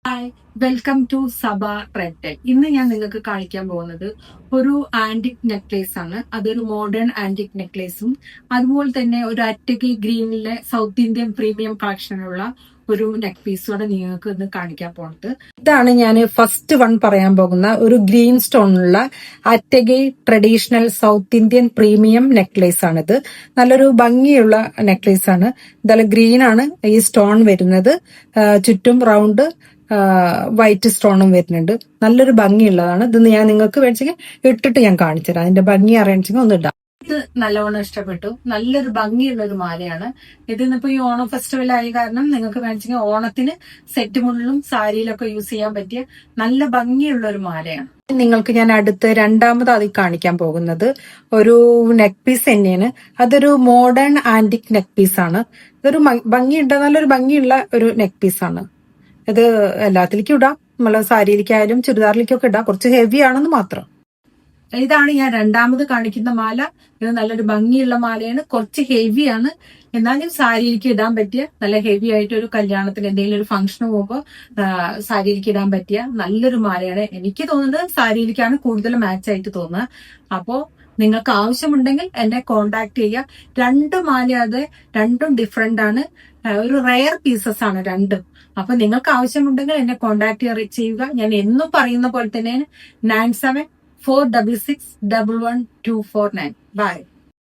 Hi, welcome to സബ റെഡ് ടെൽ. ഇന്ന് ഞാൻ നിങ്ങൾക്ക് കാണിക്കാൻ പോകുന്നത് ഒരു ആന്റിക് നെക്ലേസ് ആണ്. അതൊരു മോഡേൺ ആന്റിക് നെക്ലേസും അതുപോലെ തന്നെ ഒരു അറ്റകി ഗ്രീനിലെ സൗത്ത് ഇന്ത്യൻ പ്രീമിയം കളക്ഷനുള്ള ഒരു നെക്ക് പീസോടെ നിങ്ങൾക്ക് ഇന്ന് കാണിക്കാൻ പോകുന്നത്. ഇതാണ് ഞാൻ ഫസ്റ്റ് വൺ പറയാൻ പോകുന്ന ഒരു ഗ്രീൻ സ്റ്റോണുള്ള അറ്റകി traditional South Indian premium necklace ആണിത്. നല്ലൊരു ഭംഗിയുള്ള നെക്ലേസ് ആണ്. ഇതെല്ലാം ഗ്രീൻ ആണ് ഈ സ്റ്റോൺ വരുന്നത്. ചുറ്റും റൗണ്ട് വൈറ്റ് സ്റ്റോണും വരുന്നുണ്ട്. നല്ലൊരു ഭംഗിയുള്ളതാണ്. ഇത് ഞാൻ നിങ്ങൾക്ക് വേണമെങ്കിൽ ഇട്ടിട്ട് ഞാൻ കാണിച്ചു തരാം. അതിന്റെ ഭംഗി അറിയണമെങ്കിൽ ഒന്ന് ഇടാം. ഇത് നല്ലവണ്ണം ഇഷ്ടപ്പെട്ടു. നല്ലൊരു ഭംഗിയുള്ള ഒരു മാലയാണ്. ഇതിന്നിപ്പോ ഈ ഓണം ഫെസ്റ്റിവൽ ആയ കാരണം നിങ്ങൾക്ക് വേണമെങ്കിൽ ഓണത്തിന് സെറ്റ് മുള്ളിലും സാരിയിലൊക്കെ യൂസ് ചെയ്യാൻ പറ്റിയ നല്ല ഭംഗിയുള്ള ഒരു മാലയാണ്. നിങ്ങൾക്ക് ഞാൻ അടുത്ത് രണ്ടാമത് അത് കാണിക്കാൻ പോകുന്നത് ഒരു നെക്ക് പീസ് തന്നെയാണ്. അതൊരു മോഡേൺ ആന്റിക് നെക്ക് പീസ് ആണ്. ഇതൊരു ഭംഗിയുണ്ട്, നല്ലൊരു ഭംഗിയുള്ള ഒരു നെക്ക് പീസ് ആണ്. ഇത് എല്ലാത്തിലേക്കും ഇടാം, നമ്മളെ സാരിയിലേക്കായാലും ചുരിദാറിലേക്കൊക്കെ ഇടാം. കുറച്ച് ഹെവി ആണെന്ന് മാത്രം. ഇതാണ് ഞാൻ രണ്ടാമത് കാണിക്കുന്ന മാല. ഇത് നല്ലൊരു ഭംഗിയുള്ള മാലയാണ്. കുറച്ച് ഹെവിയാണ്, എന്നാലും സാരിയിലേക്ക് ഇടാൻ പറ്റിയ നല്ല ഹെവി ആയിട്ട് ഒരു കല്യാണത്തിന് എന്തെങ്കിലും ഒരു ഫംഗ്ഷന് പോകുമ്പോൾ സാരിയിലേക്ക് ഇടാൻ പറ്റിയ നല്ലൊരു മാലയാണ്. എനിക്ക് തോന്നുന്നത് സാരിയിലേക്കാണ് കൂടുതൽ മാച്ച് ആയിട്ട് തോന്നുന്നത്. അപ്പോ നിങ്ങൾക്ക് ആവശ്യമുണ്ടെങ്കിൽ എന്നെ കോണ്ടാക്ട് ചെയ്യുക. രണ്ട് മാല അത് രണ്ടും ഡിഫറെന്റ് ആണ്. ഒരു റെയർ പീസസ് ആണ് രണ്ടും. അപ്പൊ നിങ്ങൾക്ക് ആവശ്യമുണ്ടെങ്കിൽ എന്നെ കോണ്ടാക്ട് ചെയ്യുക. ഞാൻ എന്നും പറയുന്ന പോലെ തന്നെയാണ് 9746611249. ബൈ.